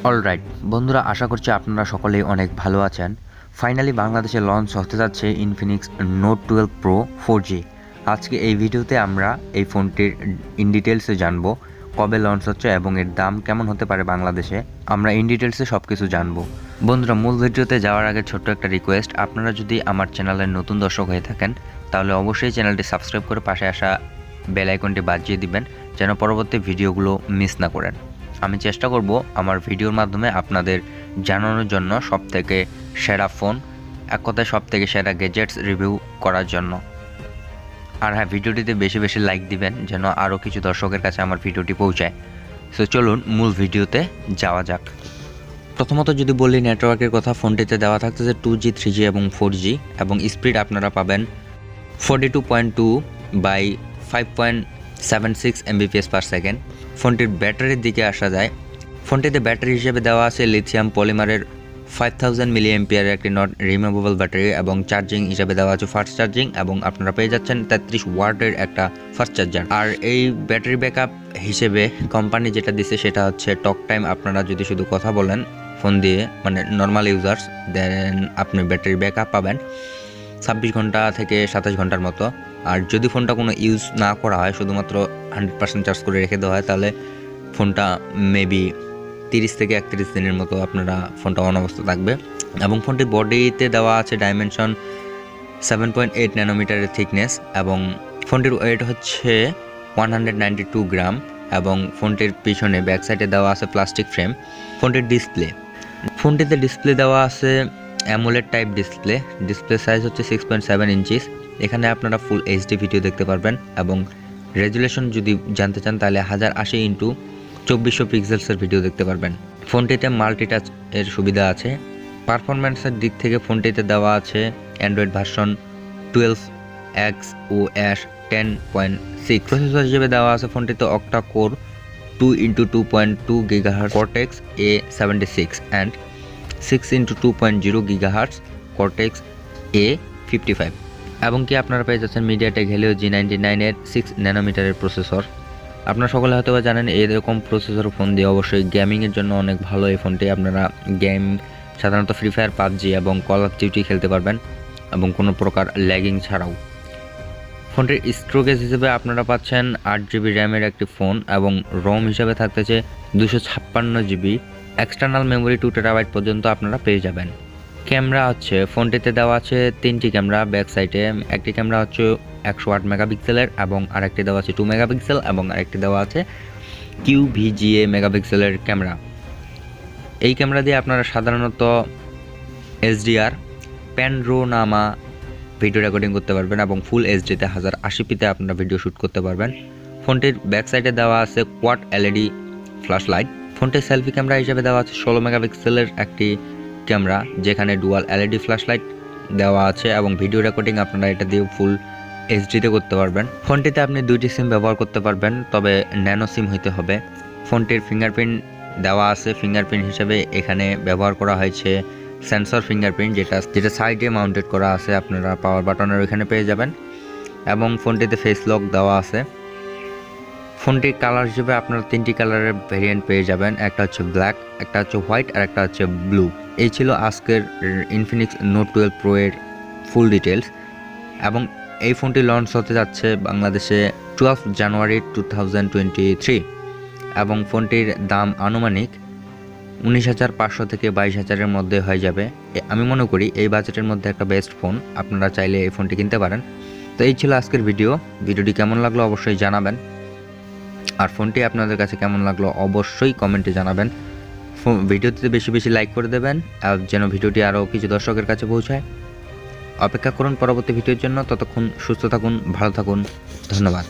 Alright বন্ধুরা, আশা করছি আপনারা সকলেই অনেক ভালো আছেন। ফাইনালি বাংলাদেশে লঞ্চ হতে যাচ্ছে ইনফিনিক্স নোট 12 প্রো 4G। আজকে এই ভিডিওতে আমরা এই ফোনটির ইন ডিটেলসে জানবো কবে লঞ্চ হচ্ছে এবং এর দাম কেমন হতে পারে বাংলাদেশে। আমরা ইন ডিটেলসে সব কিছু জানবো। বন্ধুরা, মূল ভিডিওতে যাওয়ার আগে ছোট্ট একটা রিকোয়েস্ট, আপনারা যদি আমার চ্যানেলের নতুন দর্শক হয়ে থাকেন তাহলে অবশ্যই চ্যানেলটি সাবস্ক্রাইব করে পাশে আসা বেল আইকনটি বাজিয়ে দিবেন যেন পরবর্তী ভিডিওগুলো মিস না করেন। আমি চেষ্টা করব আমার ভিডিওর মাধ্যমে আপনাদের জানানোর জন্য সবথেকে সেরা ফোন, এক কথায় সবথেকে সেরা গ্যাজেটস রিভিউ করার জন্য। আর হ্যাঁ, ভিডিওটিতে বেশি বেশি লাইক দিবেন যেন আরও কিছু দর্শকের কাছে আমার ভিডিওটি পৌঁছায়। সো চলুন মূল ভিডিওতে যাওয়া যাক। প্রথমত যদি বলি নেটওয়ার্কের কথা, ফোনটিতে দেওয়া থাকতেছে 2G 3G এবং 4G এবং স্পিড আপনারা পাবেন 42.2 বাই 5.76 Mbps/s। ফোনটির ব্যাটারির দিকে আসা যায়, ফোনটিতে ব্যাটারি হিসেবে দেওয়া আছে লিথিয়াম পলিমারের 5000 mAh একটি নট রিমুভেবল ব্যাটারি এবং চার্জিং হিসেবে দেওয়া আছে ফাস্ট চার্জিং এবং আপনারা পেয়ে যাচ্ছেন 33 ওয়াটের একটা ফাস্ট চার্জার। আর এই ব্যাটারি ব্যাকআপ হিসেবে কোম্পানি যেটা দিচ্ছে সেটা হচ্ছে টক টাইম। আপনারা যদি শুধু কথা বলেন ফোন দিয়ে, মানে নর্মাল ইউজার্স, দেন আপনি ব্যাটারি ব্যাকআপ পাবেন 26 ঘন্টা থেকে 27 ঘন্টার মতো। আর যদি ফোনটা কোনো ইউজ না করা হয়, শুধুমাত্র 100% চার্জ করে রেখে দেওয়া হয়, তাহলে ফোনটা মেবি 30 থেকে 31 দিনের মতো আপনারা ফোনটা অন অবস্থা থাকবে। এবং ফোনটির বডিতে দেওয়া আছে ডাইমেনশন 7.8 ন্যানোমিটারের থিকনেস এবং ফোনটির ওয়েট হচ্ছে 192 গ্রাম এবং ফোনটির পিছনে ব্যাক সাইডে দেওয়া আছে প্লাস্টিক ফ্রেম। ফোনটির ফোনটিতে ডিসপ্লে দেওয়া আছে অ্যামোলেড টাইপ ডিসপ্লে সাইজ হচ্ছে 6.7 ইঞ্চিস। এখানে আপনারা ফুল এইচডি ভিডিও দেখতে পারবেন এবং রেজুলেশন যদি জানতে চান তাহলে 1080x2400 পিক্সেলসের ভিডিও দেখতে পারবেন। ফোনটিতে মাল্টিটাচ এর সুবিধা আছে। পারফরম্যান্সের দিক থেকে ফোনটিতে দেওয়া আছে Android version 12X OS 10.6। Processor হিসেবে দেওয়া আছে ফোনটিতে octa core 2x2.2 GHz Cortex A76 and 6x2.0 GHz Cortex A55 এবং কি আপনারা পেয়ে যাচ্ছেন মিডিয়াটেক হেলিও G99 এর 6 ন্যানোমিটারের প্রসেসর। আপনারা সকলে হয়তো জানেন এরকম প্রসেসর ফোন দিয়ে অবশ্যই গেমিংয়ের জন্য অনেক ভালো এই ফোনটি। আপনারা গেম সাধারণত ফ্রি ফায়ার, পাবজি এবং কল অফ ডিউটি খেলতে পারবেন এবং কোনো প্রকার ল্যাগিং ছাড়াও। ফোনটির স্টোরেজ হিসেবে আপনারা পাচ্ছেন 8GB র্যামের একটি ফোন এবং রোম হিসাবে থাকতেছে 256GB। এক্সটার্নাল মেমোরি 2TB পর্যন্ত আপনারা পেয়ে যাবেন। ক্যামেরা হচ্ছে ফোনটিতে দেওয়া আছে 3টি ক্যামেরা ব্যাক সাইডে। একটি ক্যামেরা হচ্ছে 108 মেগাপিক্সেলের এবং আরেকটি দেওয়া আছে 2 মেগাপিক্সেল এবং আরেকটি দেওয়া আছে QVGA মেগাপিক্সেলের ক্যামেরা। এই ক্যামেরা দিয়ে আপনারা সাধারণত HDR প্যানোরামা ভিডিও রেকর্ডিং করতে পারবেন এবং ফুল এইচডিতে 1080pতে আপনারা ভিডিও শ্যুট করতে পারবেন। ফোনটির ব্যাক সাইডে দেওয়া আছে কোয়াড LED ফ্ল্যাশ লাইট। ফোনটির সেলফি ক্যামেরা হিসেবে দেওয়া আছে 16 মেগাপিক্সেলের একটি ক্যামেরা যেখানে ডুয়াল LED ফ্ল্যাশ লাইট দেওয়া আছে এবং ভিডিও রেকর্ডিং আপনারা এটা দিয়ে ফুল এইচডিতে করতে পারবেন। ফোনটিতে আপনি 2টি সিম ব্যবহার করতে পারবেন, তবে ন্যানো সিম হইতে হবে। ফোনটির ফিঙ্গারপ্রিন্ট দেওয়া আছে। ফিঙ্গারপ্রিন্ট হিসেবে এখানে ব্যবহার করা হয়েছে সেন্সর ফিঙ্গারপ্রিন্ট, যেটা সাইডে মাউন্টেড করা আছে, আপনারা পাওয়ার বাটনের ওইখানে পেয়ে যাবেন এবং ফোনটিতে ফেস লক দেওয়া আছে। ফোনটির কালার হিসেবে আপনারা 3টি কালারের ভেরিয়েন্ট পেয়ে যাবেন, একটা হচ্ছে ব্ল্যাক, একটা হচ্ছে হোয়াইট আর একটা হচ্ছে ব্লু। এই ছিল আজকের ইনফিনিক্স নোট 12 প্রো এর ফুল ডিটেলস এবং এই ফোনটি লঞ্চ হতে যাচ্ছে বাংলাদেশে 12 জানুয়ারি 2023 এবং ফোনটির দাম আনুমানিক 19,500 থেকে 22,000-এর মধ্যে হয়ে যাবে। আমি মনে করি এই বাজেটের মধ্যে একটা বেস্ট ফোন, আপনারা চাইলে এই ফোনটি কিনতে পারেন। তো এই ছিল আজকের ভিডিওটি কেমন লাগলো অবশ্যই জানাবেন আর ফোনটি আপনাদের কাছে কেমন লাগলো অবশ্যই কমেন্টে জানাবেন। ভিডিওতে বেশি বেশি লাইক করে দেবেন যেন ভিডিওটি আরও কিছু দর্শকের কাছে পৌঁছায়। অপেক্ষা করুন পরবর্তী ভিডিওর জন্য। ততক্ষণ সুস্থ থাকুন, ভালো থাকুন, ধন্যবাদ।